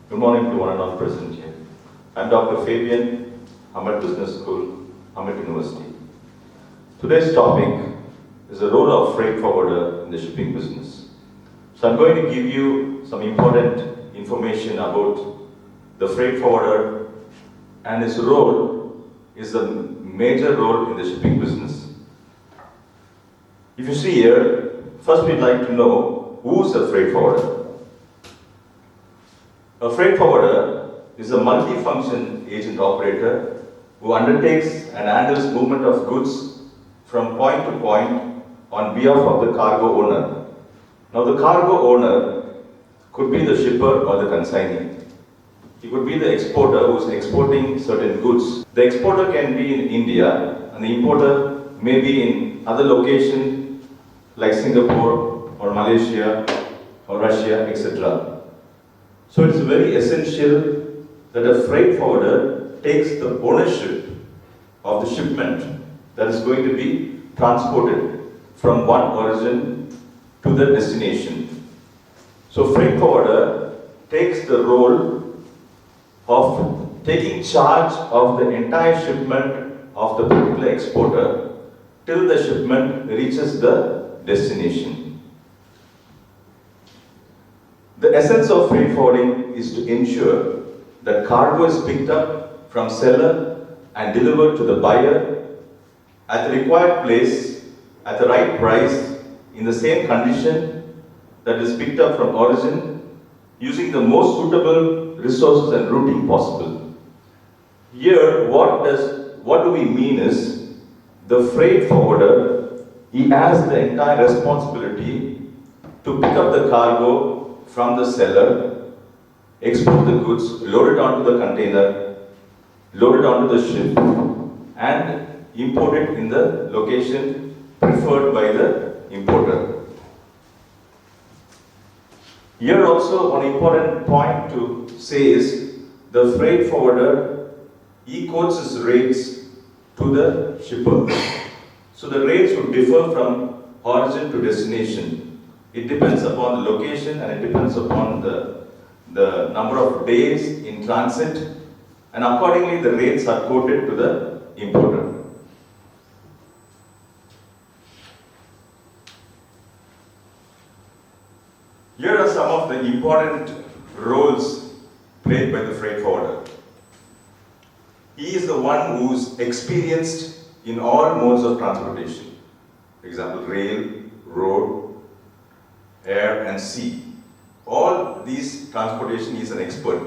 Good morning to one and all present here. I am Dr. Fabian, Amet Business School, Amet University. Today's topic is the role of freight forwarder in the shipping business. So I'm going to give you some important information about the freight forwarder, and his role is the major role in the shipping business. If you see here, first we'd like to know who's a freight forwarder. A freight forwarder is a multi-function agent operator who undertakes and handles movement of goods from point to point on behalf of the cargo owner. Now the cargo owner could be the shipper or the consignee. He could be the exporter who is exporting certain goods. The exporter can be in India and the importer may be in other locations like Singapore or Malaysia or Russia, etc. So it is very essential that a freight forwarder takes the ownership of the shipment that is going to be transported from one origin to the destination. So freight forwarder takes the role of taking charge of the entire shipment of the particular exporter till the shipment reaches the destination. The essence of freight forwarding is to ensure that cargo is picked up from seller and delivered to the buyer at the required place, at the right price, in the same condition that is picked up from origin, using the most suitable resources and routing possible. Here, what do we mean is, the freight forwarder, he has the entire responsibility to pick up the cargo from the seller, export the goods, load it onto the container, load it onto the ship, and import it in the location preferred by the importer. Here also one important point to say is, the freight forwarder equates his rates to the shipper. So the rates would differ from origin to destination. It depends upon the location and it depends upon the number of days in transit, and accordingly the rates are quoted to the importer. Here are some of the important roles played by the freight forwarder. He is the one who is experienced in all modes of transportation. For example, rail, road, air and sea. All these transportation, he is an expert.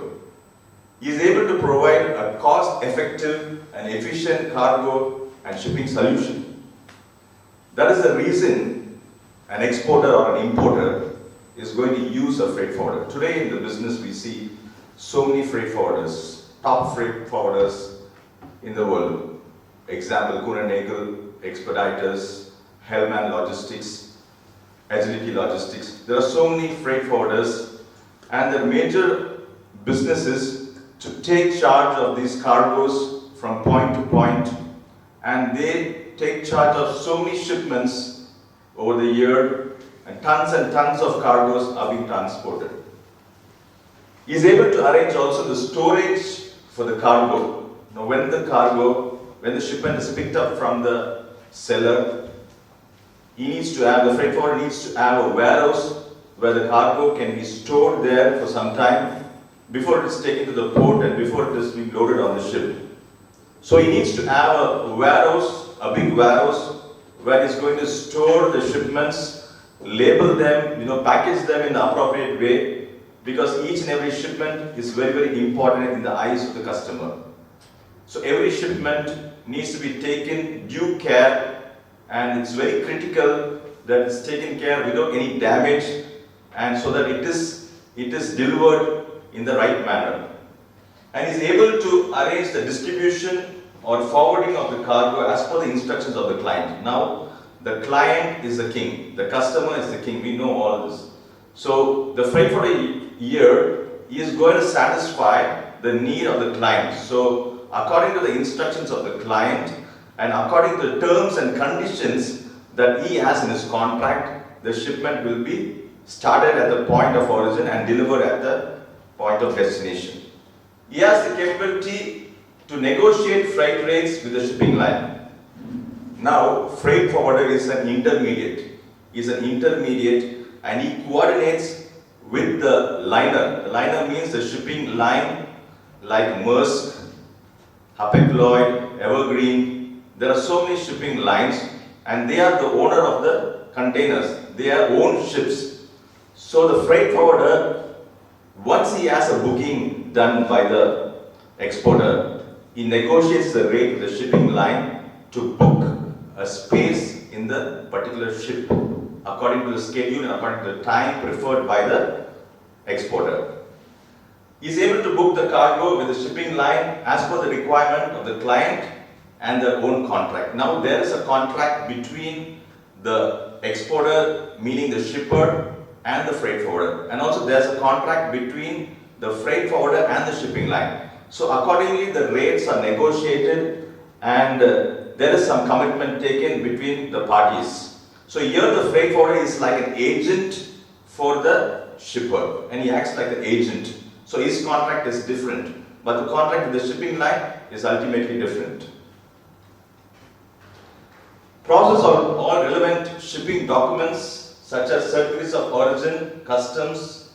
He is able to provide a cost-effective and efficient cargo and shipping solution. That is the reason an exporter or an importer is going to use a freight forwarder. Today in the business we see so many freight forwarders, top freight forwarders in the world. Example, Kanathur, Expeditors, Hellman Logistics, Agility Logistics. There are so many freight forwarders, and their major business is to take charge of these cargoes from point to point, and they take charge of so many shipments over the year, and tons of cargoes are being transported. He is able to arrange also the storage for the cargo. Now when the shipment is picked up from the seller, the freight forwarder needs to have a warehouse where the cargo can be stored there for some time before it is taken to the port and before it is being loaded on the ship. So he needs to have a warehouse, a big warehouse, where he's going to store the shipments, label them, package them in the appropriate way, because each and every shipment is very, very important in the eyes of the customer. So every shipment needs to be taken due care, and it's very critical that it's taken care without any damage, and so that it is delivered in the right manner. And is able to arrange the distribution or forwarding of the cargo as per the instructions of the client. Now, the client is the king, the customer is the king, we know all this. So the freight forwarder here is going to satisfy the need of the client. So according to the instructions of the client, and according to the terms and conditions that he has in his contract, the shipment will be started at the point of origin and delivered at the point of destination. He has the capability to negotiate freight rates with the shipping line. Now, freight forwarder is an intermediate. And he coordinates with the liner. The liner means the shipping line like Maersk, Hapag-Lloyd, Evergreen. There are so many shipping lines and they are the owner of the containers. They are own ships. So the freight forwarder, once he has a booking done by the exporter, he negotiates the rate with the shipping line to book a space in the particular ship according to the schedule and according to the time preferred by the exporter. He is able to book the cargo with the shipping line as per the requirement of the client and their own contract. Now there is a contract between the exporter, meaning the shipper, and the freight forwarder. And also there is a contract between the freight forwarder and the shipping line. So accordingly the rates are negotiated and there is some commitment taken between the parties. So here the freight forwarder is like an agent for the shipper and he acts like the agent. So his contract is different, but the contract with the shipping line is ultimately different. Process of all relevant shipping documents such as certificates of origin, customs,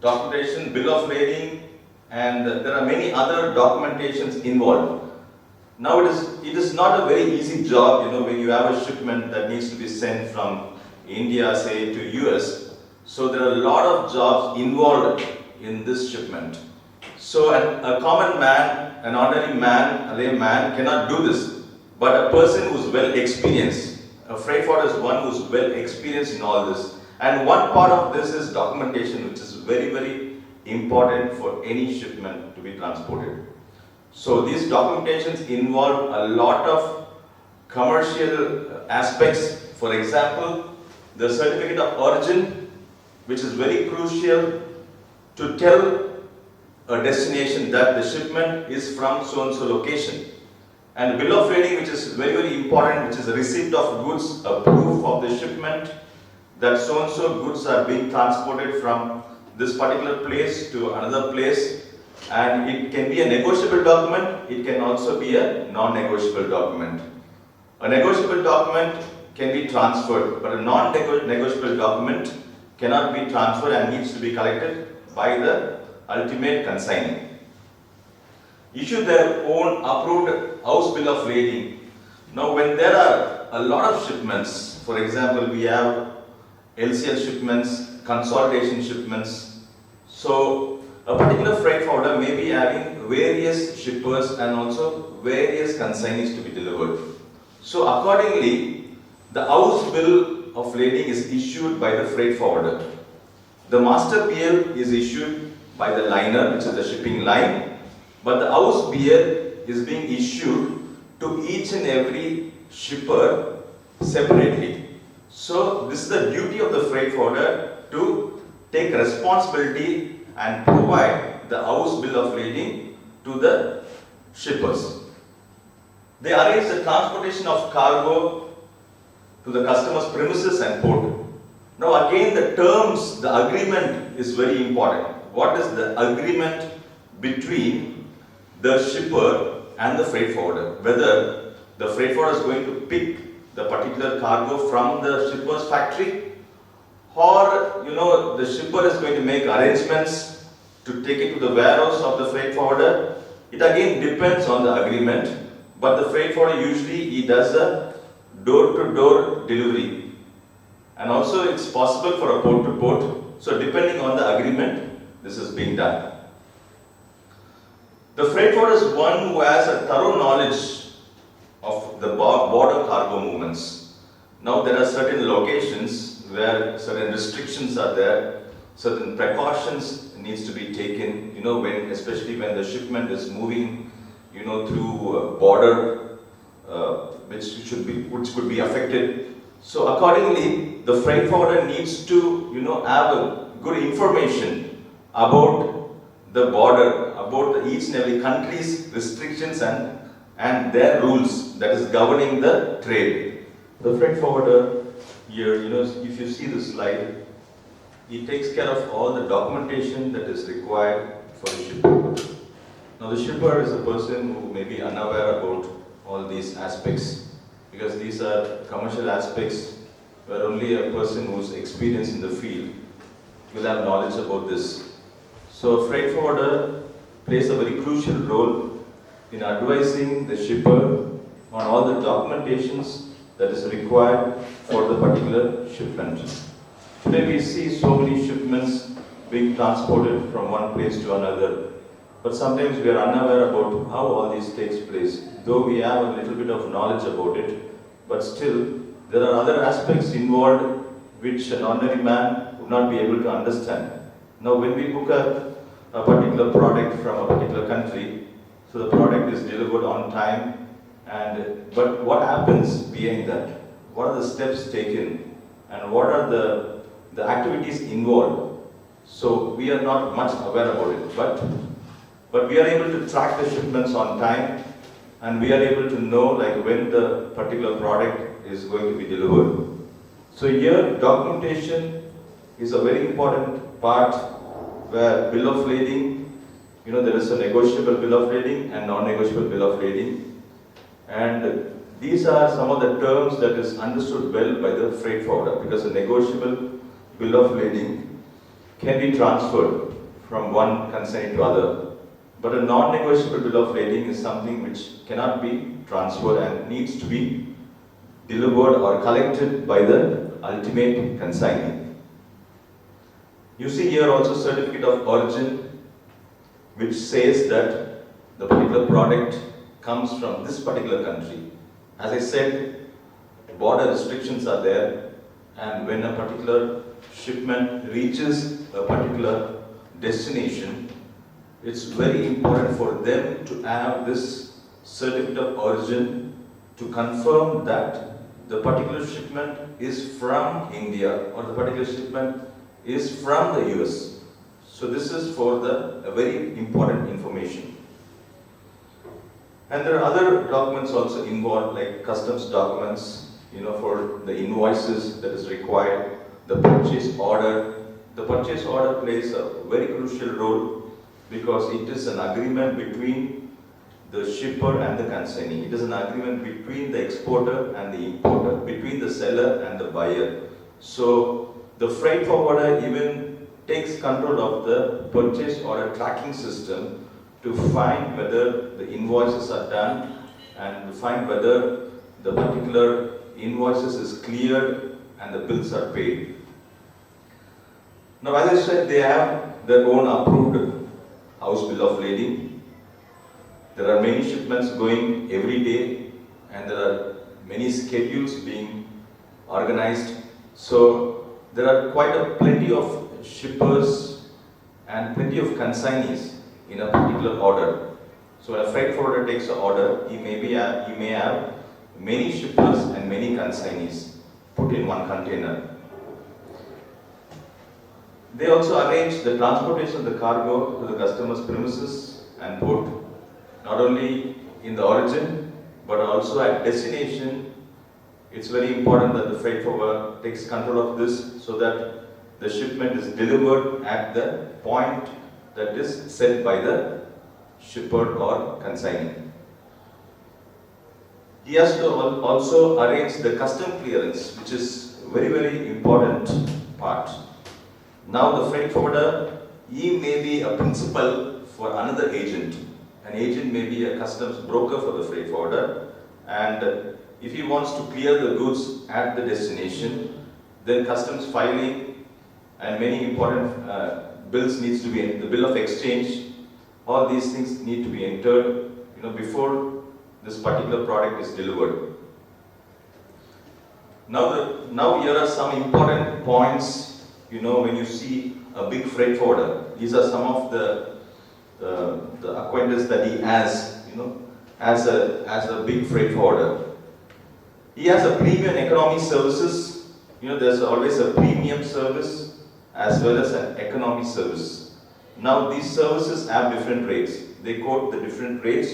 documentation, bill of lading, and there are many other documentations involved. Now it is not a very easy job, when you have a shipment that needs to be sent from India, say, to US. So there are a lot of jobs involved in this shipment. So a common man, an ordinary man, a layman cannot do this. But a person who is well experienced, a freight forwarder is one who is well experienced in all this. And one part of this is documentation, which is very, very important for any shipment to be transported. So these documentations involve a lot of commercial aspects. For example, the certificate of origin, which is very crucial to tell a destination that the shipment is from so-and-so location. And bill of lading, which is very, very important, which is a receipt of goods, a proof of the shipment that so-and-so goods are being transported from this particular place to another place. And it can be a negotiable document, it can also be a non-negotiable document. A negotiable document can be transferred, but a non-negotiable document cannot be transferred and needs to be collected by the ultimate consignee. Issue their own approved house bill of lading. Now when there are a lot of shipments, for example we have LCL shipments, consolidation shipments, so a particular freight forwarder may be having various shippers and also various consignees to be delivered. So accordingly, the house bill of lading is issued by the freight forwarder. The master PL is issued by the liner, which is the shipping line, but the house BL is being issued to each and every shipper separately. So this is the duty of the freight forwarder to take responsibility and provide the house bill of lading to the shippers. They arrange the transportation of cargo to the customer's premises and port. Now again the terms, the agreement is very important. What is the agreement between the shipper and the freight forwarder? Whether the freight forwarder is going to pick the particular cargo from the shipper's factory, or the shipper is going to make arrangements to take it to the warehouse of the freight forwarder. It again depends on the agreement, but the freight forwarder usually he does a door-to-door delivery, and also it's possible for a port-to-port. So depending on the agreement, this is being done. The freight forwarder is one who has a thorough knowledge of the border cargo movements. Now there are certain locations where certain restrictions are there, certain precautions needs to be taken, especially when the shipment is moving, through border, which could be affected. So accordingly, the freight forwarder needs to, have a good information about the border, about each and every country's restrictions and their rules that is governing the trade. The freight forwarder here, if you see the slide, he takes care of all the documentation that is required for the shipper. Now the shipper is a person who may be unaware about all these aspects, because these are commercial aspects where only a person who's experienced in the field will have knowledge about this. So a freight forwarder plays a very crucial role in advising the shipper on all the documentations that is required for the particular shipment. Today we see so many shipments being transported from one place to another, but sometimes we are unaware about how all this takes place. Though we have a little bit of knowledge about it, but still there are other aspects involved which an ordinary man would not be able to understand. Now when we book a particular product from a particular country, so the product is delivered on time, but what happens behind that? What are the steps taken and what are the activities involved? So we are not much aware about it, but we are able to track the shipments on time, and we are able to know like when the particular product is going to be delivered. So here documentation is a very important part, where bill of lading, there is a negotiable bill of lading and non-negotiable bill of lading, and these are some of the terms that is understood well by the freight forwarder, because a negotiable bill of lading can be transferred from one consignee to other. But a non-negotiable bill of lading is something which cannot be transferred and needs to be delivered or collected by the ultimate consignee. You see here also certificate of origin, which says that the particular product comes from this particular country. As I said, border restrictions are there, and when a particular shipment reaches a particular destination, it's very important for them to have this certificate of origin to confirm that the particular shipment is from India or the particular shipment is from the US. So this is for a very important information. And there are other documents also involved, like customs documents, for the invoices that is required, the purchase order. The purchase order plays a very crucial role, because it is an agreement between the shipper and the consignee. It is an agreement between the exporter and the importer, between the seller and the buyer. So the freight forwarder even takes control of the purchase order tracking system to find whether the invoices are done and to find whether the particular invoices is cleared and the bills are paid. Now, as I said, they have their own approved house bill of lading. There are many shipments going every day, and there are many schedules being organized. So there are plenty of shippers and plenty of consignees in a particular order. So when a freight forwarder takes an order, he may have many shippers and many consignees put in one container. They also arrange the transportation of the cargo to the customer's premises and port, not only in the origin, but also at destination. It's very important that the freight forwarder takes control of this, so that the shipment is delivered at the point that is set by the shipper or consignee. He has to also arrange the custom clearance, which is a very, very important part. Now the freight forwarder, he may be a principal for another agent. An agent may be a customs broker for the freight forwarder, and if he wants to clear the goods at the destination, then customs filing and many important bills needs to be in the bill of exchange. All these things need to be entered, before this particular product is delivered. Now here are some important points. When you see a big freight forwarder, these are some of the acquaintance that he has, as a big freight forwarder. He has a premium economy services. There's always a premium service as well as an economy service. Now these services have different rates. They quote the different rates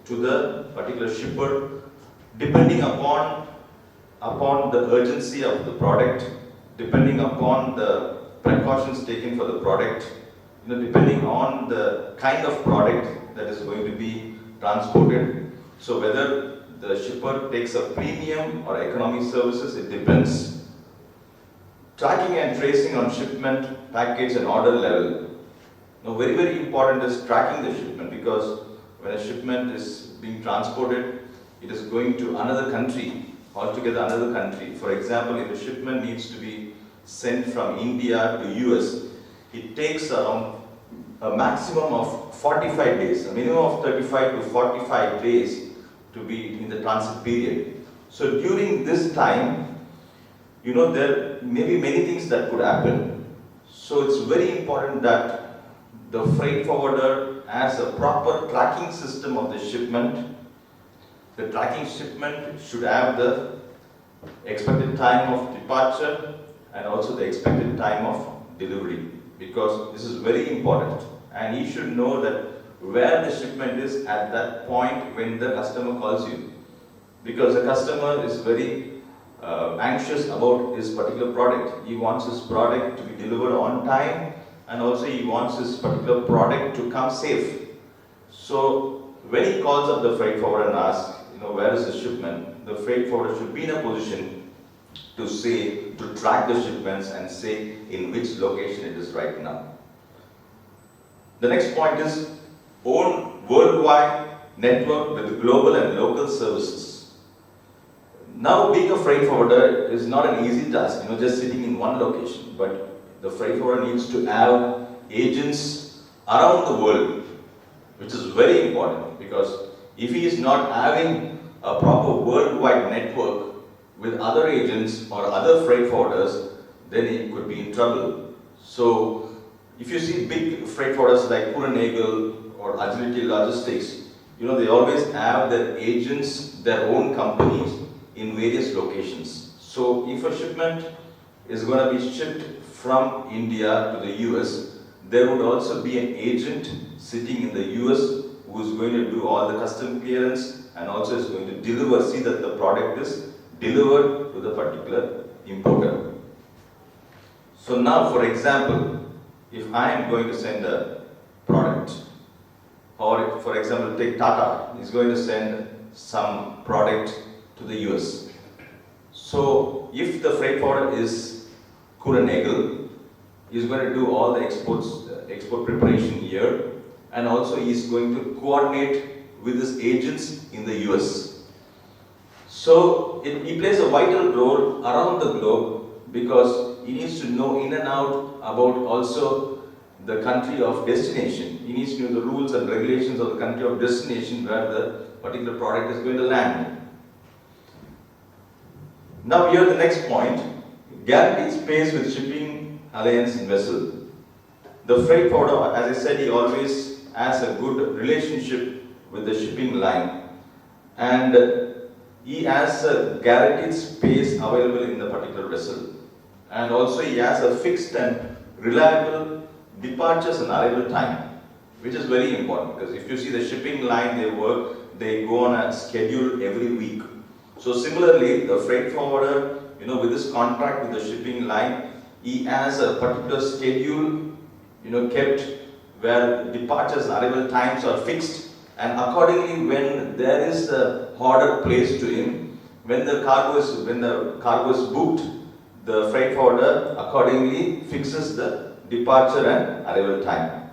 to the particular shipper, depending upon the urgency of the product, depending upon the precautions taken for the product, depending on the kind of product that is going to be transported. So whether the shipper takes a premium or economy services, it depends. Tracking and tracing on shipment, package and order level. Now very, very important is tracking the shipment, because when a shipment is being transported, it is going to another country, altogether another country. For example, if a shipment needs to be sent from India to US, it takes around a maximum of 45 days, a minimum of 35 to 45 days to be in the transit period. So during this time, there may be many things that could happen. So it's very important that the freight forwarder has a proper tracking system of the shipment. The tracking shipment should have the expected time of departure and also the expected time of delivery, because this is very important, and he should know that where the shipment is at that point when the customer calls you, because the customer is very anxious about his particular product. He wants his product to be delivered on time, and also he wants his particular product to come safe. So when he calls up the freight forwarder and asks, where is the shipment, the freight forwarder should be in a position to track the shipments and say in which location it is right now. The next point is own worldwide network with global and local services. Now, being a freight forwarder is not an easy task, just sitting in one location, but the freight forwarder needs to have agents around the world, which is very important, because if he is not having a proper worldwide network with other agents or other freight forwarders, then he could be in trouble. So, if you see big freight forwarders like Nagel or Agility Logistics, they always have their agents, their own companies in various locations. So, if a shipment is going to be shipped from India to the US, there would also be an agent sitting in the US who is going to do all the custom clearance and also is going to see that the product is delivered to the particular importer. So now, for example, if I am going to send a product, or for example, take Tata is going to send some product to the US. So if the freight forwarder is Nagel, he is going to do all the export preparation here, and also he is going to coordinate with his agents in the US. So he plays a vital role around the globe, because he needs to know in and out about also the country of destination. He needs to know the rules and regulations of the country of destination where the particular product is going to land. Now here the next point, guaranteed space with shipping alliance in vessel. The freight forwarder, as I said, he always has a good relationship with the shipping line, and he has a guaranteed space available in the particular vessel, and also he has a fixed and reliable departures and arrival time, which is very important, because if you see the shipping line, they go on a schedule every week. So similarly, the freight forwarder, with this contract with the shipping line, he has a particular schedule, kept where departures and arrival times are fixed, and accordingly, when there is a order placed to him, when the cargo is booked, the freight forwarder accordingly fixes the departure and arrival time.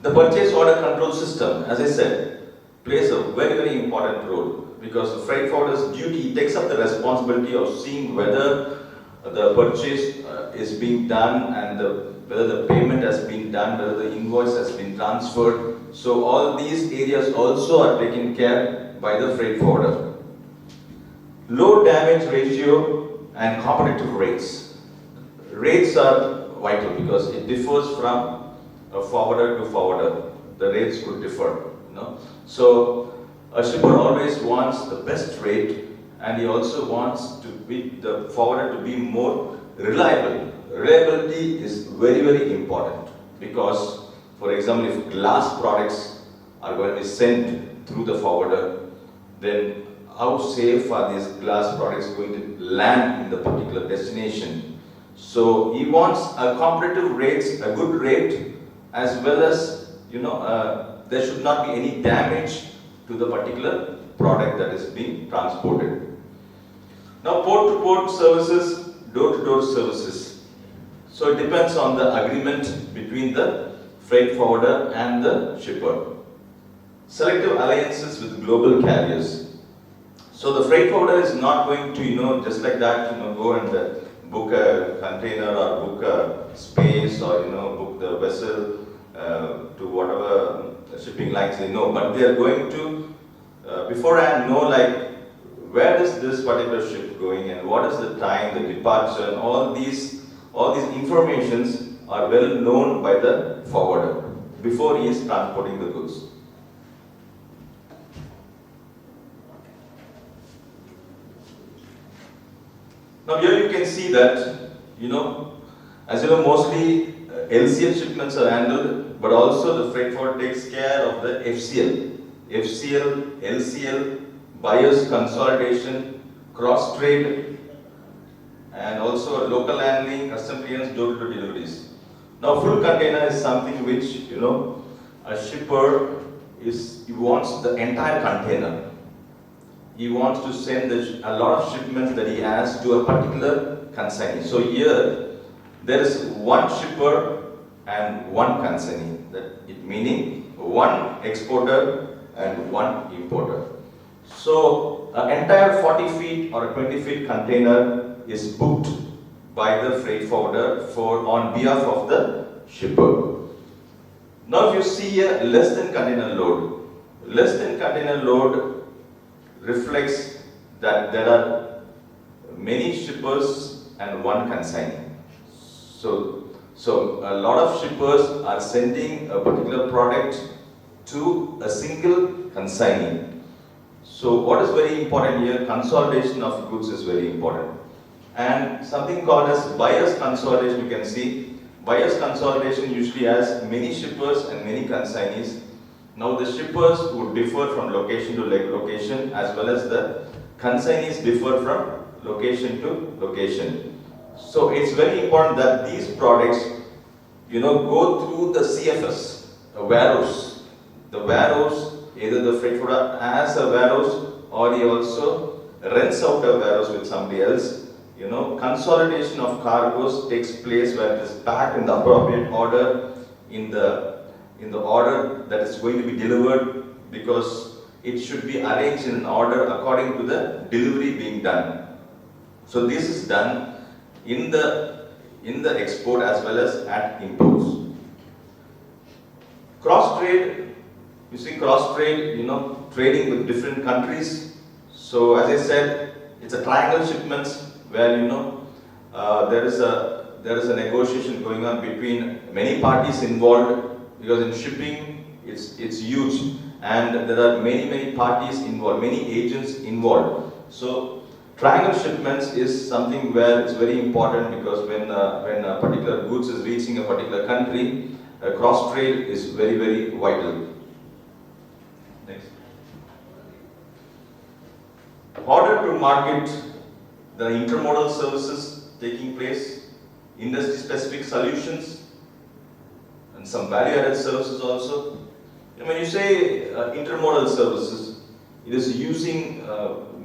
The purchase order control system, as I said, plays a very, very important role, because the freight forwarder's duty takes up the responsibility of seeing whether the purchase is being done and whether the payment has been done, whether the invoice has been transferred. So all these areas also are taken care by the freight forwarder. Low damage ratio and competitive rates. Rates are vital because it differs from a forwarder to forwarder. The rates could differ. So a shipper always wants the best rate, and he also wants the forwarder to be more reliable. Reliability is very, very important, because, for example, if glass products are going to be sent through the forwarder, then how safe are these glass products going to land in the particular destination? So he wants a competitive rates, a good rate, as well as, there should not be any damage to the particular product that is being transported. Now, port-to-port services, door-to-door services. So it depends on the agreement between the freight forwarder and the shipper. Selective alliances with global carriers. So the freight forwarder is not going to, just like that, go and book a container or book a space or, book the vessel to whatever shipping lines they know. But they are going to, beforehand, know like, where is this particular ship going and what is the time, the departure, and all these informations are well known by the forwarder before he is transporting the goods. Now here you can see that, as you know, mostly LCL shipments are handled, but also the freight forward takes care of the FCL, LCL, buyers consolidation, cross trade, and also local handling, custom clearance, door-to-door deliveries. Now full container is something which, a shipper he wants the entire container. He wants to send a lot of shipments that he has to a particular consignee. So here, there is one shipper and one consignee, meaning one exporter and one importer. So an entire 40 feet or a 20 feet container is booked by the freight forwarder on behalf of the shipper. Now if you see here, less than container load reflects that there are many shippers and one consignee. So a lot of shippers are sending a particular product to a single consignee. So what is very important here, consolidation of goods is very important. And something called as buyers consolidation, you can see. Buyers consolidation usually has many shippers and many consignees. Now the shippers would differ from location to location, as well as the consignees differ from location to location. So it's very important that these products, go through the CFS, a warehouse. The warehouse, either the freight forwarder has a warehouse or he also rents out a warehouse with somebody else. Consolidation of cargoes takes place where it is packed in the appropriate order in the order that is going to be delivered, because it should be arranged in an order according to the delivery being done. So this is done in the export as well as at imports. Cross trade, you see cross trade, trading with different countries. So as I said, it's a triangle shipments where there is a negotiation going on between many parties involved, because in shipping it's huge and there are many parties involved, many agents involved. So triangle shipments is something where it's very important, because when a particular goods is reaching a particular country, cross trade is very vital. Next. Order to market, the intermodal services taking place, industry specific solutions, and some value-added services also. When you say intermodal services, it is using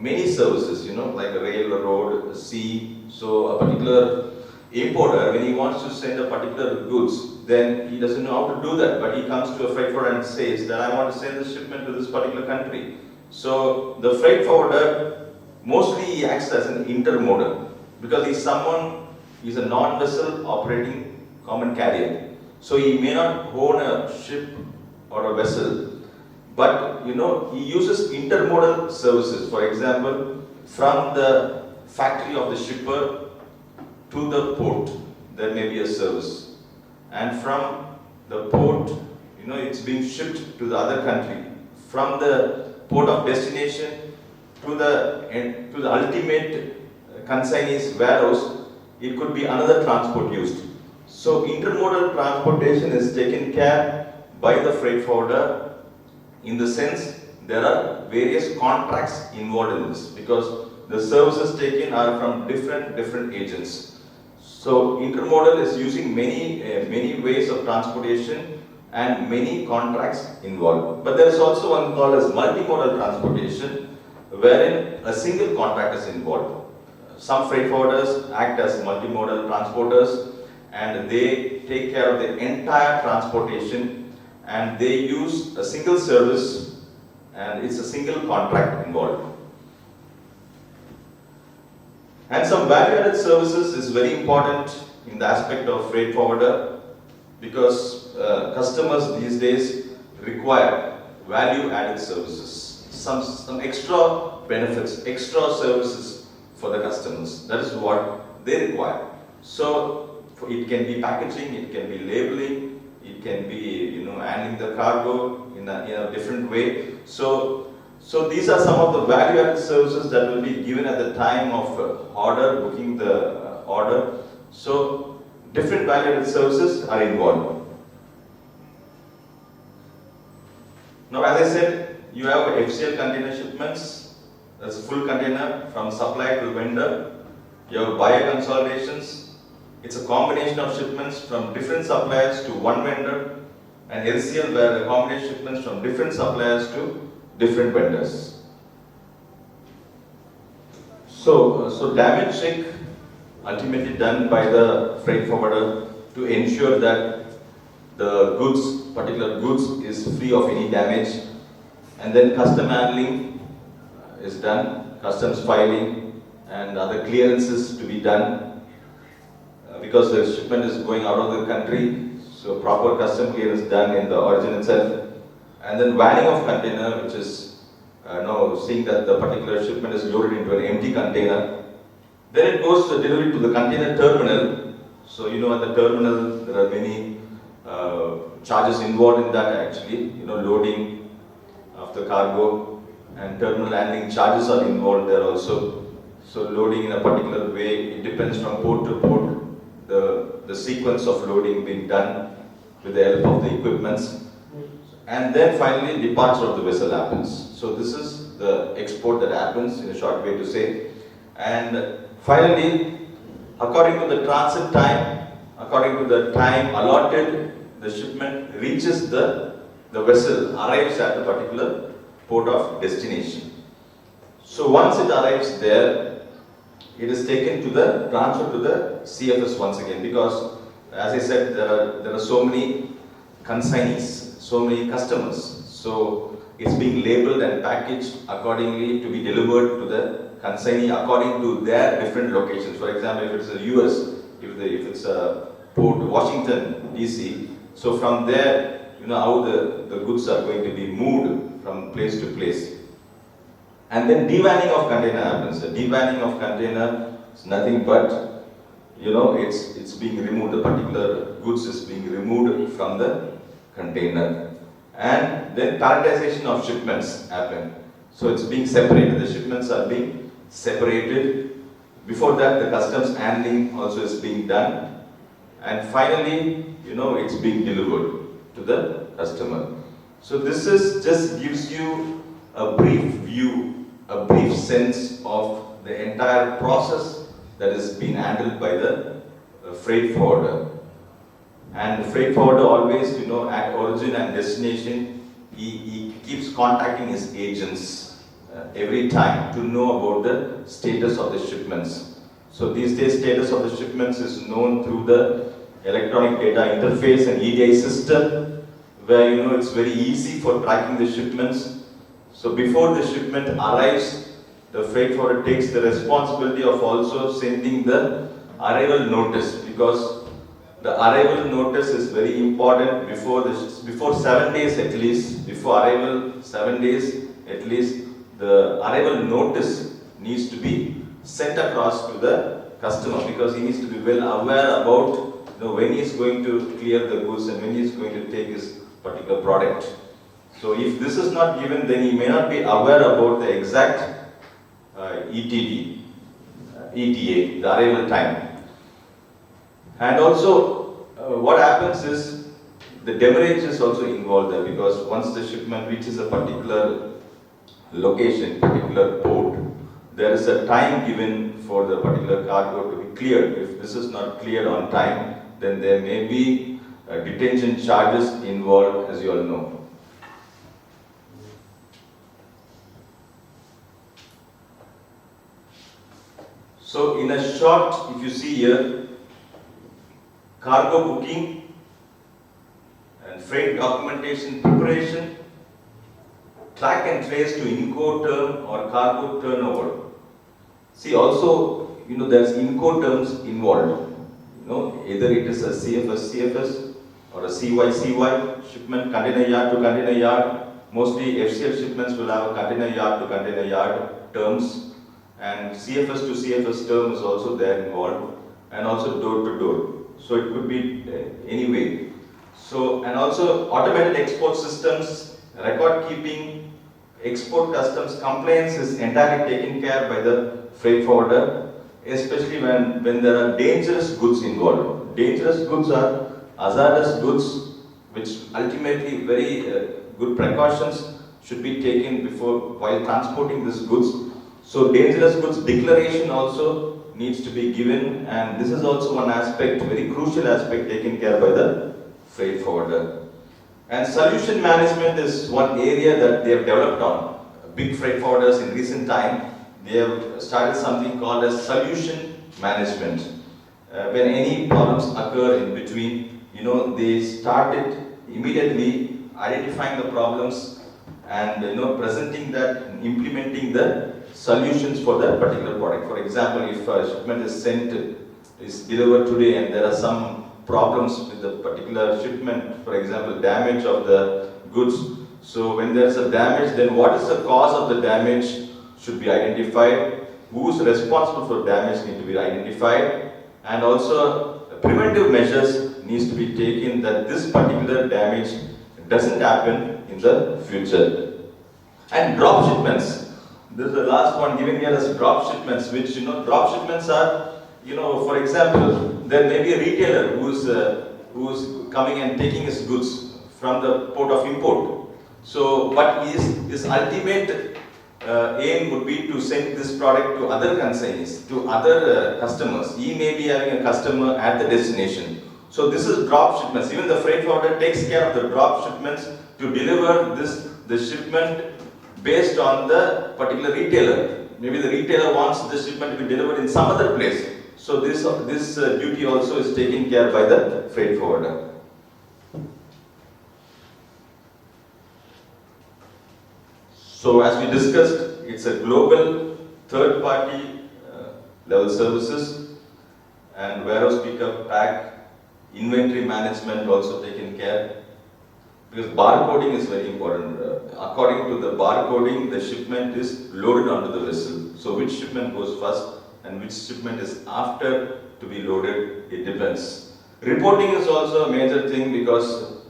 many services, like a rail, a road, a sea. So a particular importer, when he wants to send a particular goods, then he doesn't know how to do that, but he comes to a freight forwarder and says that I want to send this shipment to this particular country. So the freight forwarder, mostly he acts as an intermodal, because he's a non-vessel operating common carrier. So he may not own a ship or a vessel, but he uses intermodal services. For example, from the factory of the shipper to the port, there may be a service, and from the port, it's being shipped to the other country. From the port of destination to the ultimate consignee's warehouse, it could be another transport used. So intermodal transportation is taken care by the freight forwarder, in the sense there are various contracts involved in this, because the services taken are from different agents. So intermodal is using many ways of transportation and many contracts involved. But there is also one called as multimodal transportation, wherein a single contract is involved. Some freight forwarders act as multimodal transporters and they take care of the entire transportation and they use a single service and it's a single contract involved. And some value-added services is very important in the aspect of freight forwarder because customers these days require value-added services, some extra benefits, extra services for the customers. That is what they require. So it can be packaging, it can be labeling, it can be handling the cargo in a different way. So these are some of the value-added services that will be given at the time of booking the order. So different value-added services are involved. Now, as I said, you have FCL container shipments, that's full container from supplier to vendor. You have buyer consolidations. It's a combination of shipments from different suppliers to one vendor, and LCL where the combination shipments from different suppliers to different vendors. So damage check ultimately done by the freight forwarder to ensure that the particular goods is free of any damage, and then custom handling is done, customs filing and other clearances to be done because the shipment is going out of the country, so proper custom clearance done in the origin itself. And then vanning of container, which is seeing that the particular shipment is loaded into an empty container. Then it goes to delivery to the container terminal. So at the terminal there are many charges involved in that actually. Loading of the cargo and terminal handling charges are involved there also. So loading in a particular way, it depends from port to port. The sequence of loading being done with the help of the equipments. And then finally departure of the vessel happens. So this is the export that happens in a short way to say. And finally, according to the transit time, according to the time allotted, the shipment reaches the vessel, arrives at the particular port of destination. So once it arrives there, it is taken to the transfer to the CFS once again, because as I said, there are so many consignees, so many customers. So it's being labeled and packaged accordingly to be delivered to the consignee according to their different locations. For example, if it's a US, if it's a port Washington DC, so from there, how the goods are going to be moved from place to place. And then devanning of container happens. The devanning of container is nothing but, it's being removed, the particular goods is being removed from the container. And then palletization of shipments happen. So it's being separated, the shipments are being separated. Before that, the customs handling also is being done. And finally, it's being delivered to the customer. So this just gives you a brief view, a brief sense of the entire process that is being handled by the freight forwarder. And the freight forwarder always, at origin and destination, he keeps contacting his agents every time to know about the status of the shipments. So these days, status of the shipments is known through the electronic data interface and EDI system, where it's very easy for tracking the shipments. So before the shipment arrives, the freight forwarder takes the responsibility of also sending the arrival notice, because the arrival notice is very important before 7 days at least, before arrival 7 days at least, the arrival notice needs to be sent across to the customer, because he needs to be well aware about when he is going to clear the goods and when he is going to take his particular product. So if this is not given, then he may not be aware about the exact ETA, the arrival time. And also, what happens is the demurrage is also involved there, because once the shipment reaches a particular location, particular port, there is a time given for the particular cargo to be cleared. If this is not cleared on time, then there may be detention charges involved, as you all know. So in a short, if you see here, cargo booking and freight documentation preparation, track and trace to Incoterm or cargo turnover. See also, there's Incoterms involved. Either it is a CFS or a CY shipment, container yard to container yard. Mostly FCL shipments will have a container yard to container yard terms, and CFS to CFS term is also there involved, and also door to door. So it could be any way. So, and also automated export systems, record keeping, export customs compliance is entirely taken care by the freight forwarder, especially when there are dangerous goods involved. Dangerous goods are hazardous goods, which ultimately very good precautions should be taken while transporting these goods. So dangerous goods declaration also needs to be given, and this is also one aspect, very crucial aspect taken care by the freight forwarder. And solution management is one area that they have developed on. Big freight forwarders in recent time, they have started something called as solution management. When any problems occur in between, they started immediately identifying the problems and presenting that and implementing the solutions for that particular product. For example, if a shipment is delivered today and there are some problems with the particular shipment, for example, damage of the goods. So when there is a damage, then what is the cause of the damage should be identified. Who is responsible for damage need to be identified, and also preventive measures needs to be taken that this particular damage doesn't happen in the future. And drop shipments. This is the last one given here as drop shipments, which drop shipments are, for example, there may be a retailer who's coming and taking his goods from the port of import. So, but his ultimate aim would be to send this product to other consignees, to other customers. He may be having a customer at the destination. So this is drop shipments. Even the freight forwarder takes care of the drop shipments to deliver the shipment based on the particular retailer. Maybe the retailer wants the shipment to be delivered in some other place. So this duty also is taken care by the freight forwarder. So as we discussed, it's a global third-party level services, and warehouse pickup, pack, inventory management also taken care. Because barcoding is very important. According to the barcoding, the shipment is loaded onto the vessel. So which shipment goes first and which shipment is after to be loaded, it depends. Reporting is also a major thing, because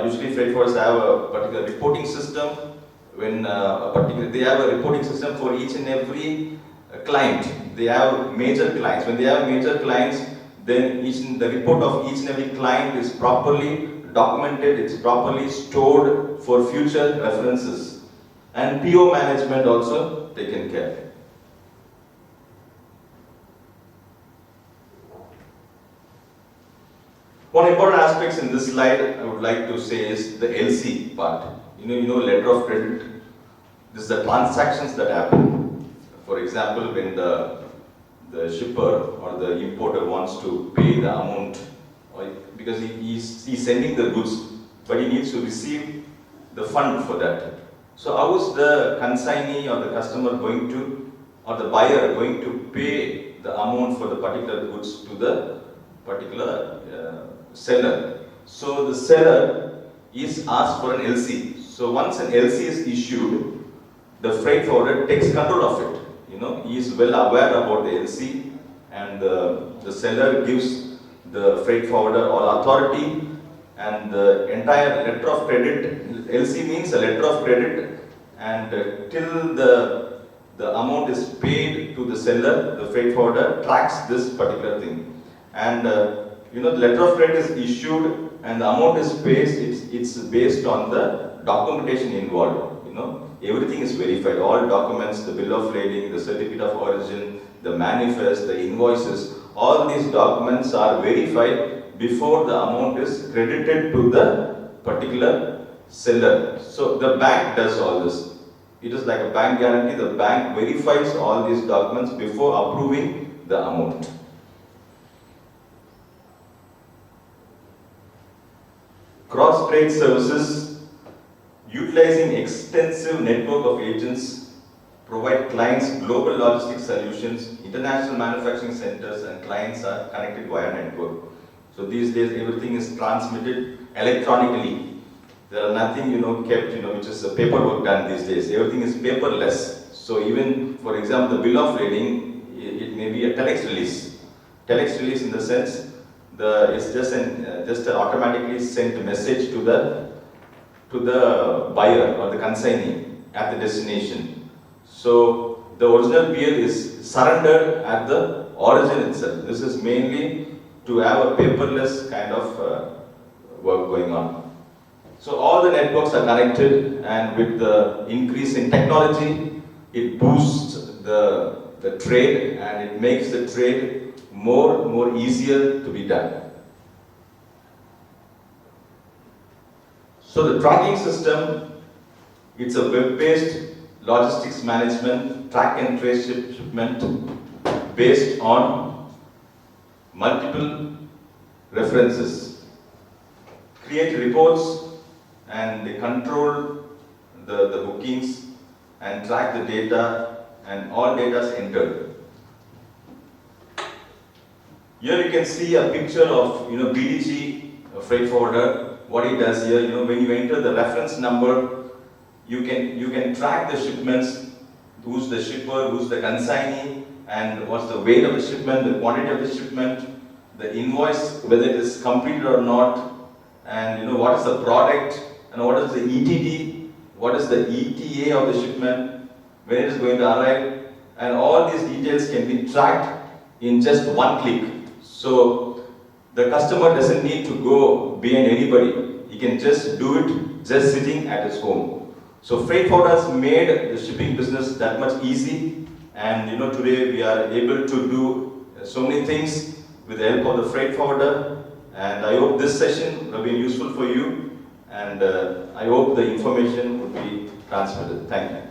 usually freight forwarders have a particular reporting system. When they have a reporting system for each and every client. They have major clients. When they have major clients, then the report of each and every client is properly documented, it's properly stored for future references. And PO management also taken care. One important aspects in this slide I would like to say is the LC part. Letter of credit. This is the transactions that happen. For example, when the shipper or the importer wants to pay the amount, because he's sending the goods, but he needs to receive the fund for that. So how is the consignee or the customer going to, or the buyer going to pay the amount for the particular goods to the particular seller? So the seller is asked for an LC. So once an LC is issued, the freight forwarder takes control of it. He is well aware about the LC, and the seller gives the freight forwarder all authority, and the entire letter of credit, LC means a letter of credit, and till the amount is paid to the seller, the freight forwarder tracks this particular thing. And the letter of credit is issued and the amount is paid, it's based on the documentation involved. everything is verified. All documents, the bill of lading, the certificate of origin, the manifest, the invoices, all these documents are verified before the amount is credited to the particular seller. So the bank does all this. It is like a bank guarantee. The bank verifies all these documents before approving the amount. Cross-trade services, utilizing extensive network of agents, provide clients global logistics solutions. International manufacturing centers and clients are connected via network. So these days everything is transmitted electronically. There are nothing kept which is paperwork done these days. Everything is paperless. So even for example the bill of lading, it may be a telex release. Telex release in the sense it's just an automatically sent message to the buyer or the consignee at the destination. So the original bill is surrendered at the origin itself. This is mainly to have a paperless kind of work going on. So all the networks are connected, and with the increase in technology, it boosts the trade and it makes the trade more easier to be done. So the tracking system, it's a web-based logistics management, track and trace shipment based on multiple references. Create reports and they control the bookings and track the data, and all data is entered. Here you can see a picture of BDG, a freight forwarder. What it does here, when you enter the reference number, you can track the shipments, who's the shipper, who's the consignee, and what's the weight of the shipment, the quantity of the shipment, the invoice, whether it is completed or not, and what is the product, and what is the ETD, what is the ETA of the shipment, when it is going to arrive, and all these details can be tracked in just one click. So the customer doesn't need to go behind anybody. He can just do it just sitting at his home. So freight forwarders made the shipping business that much easy, and today we are able to do so many things with the help of the freight forwarder. And I hope this session will be useful for you, and I hope the information would be transmitted. Thank you.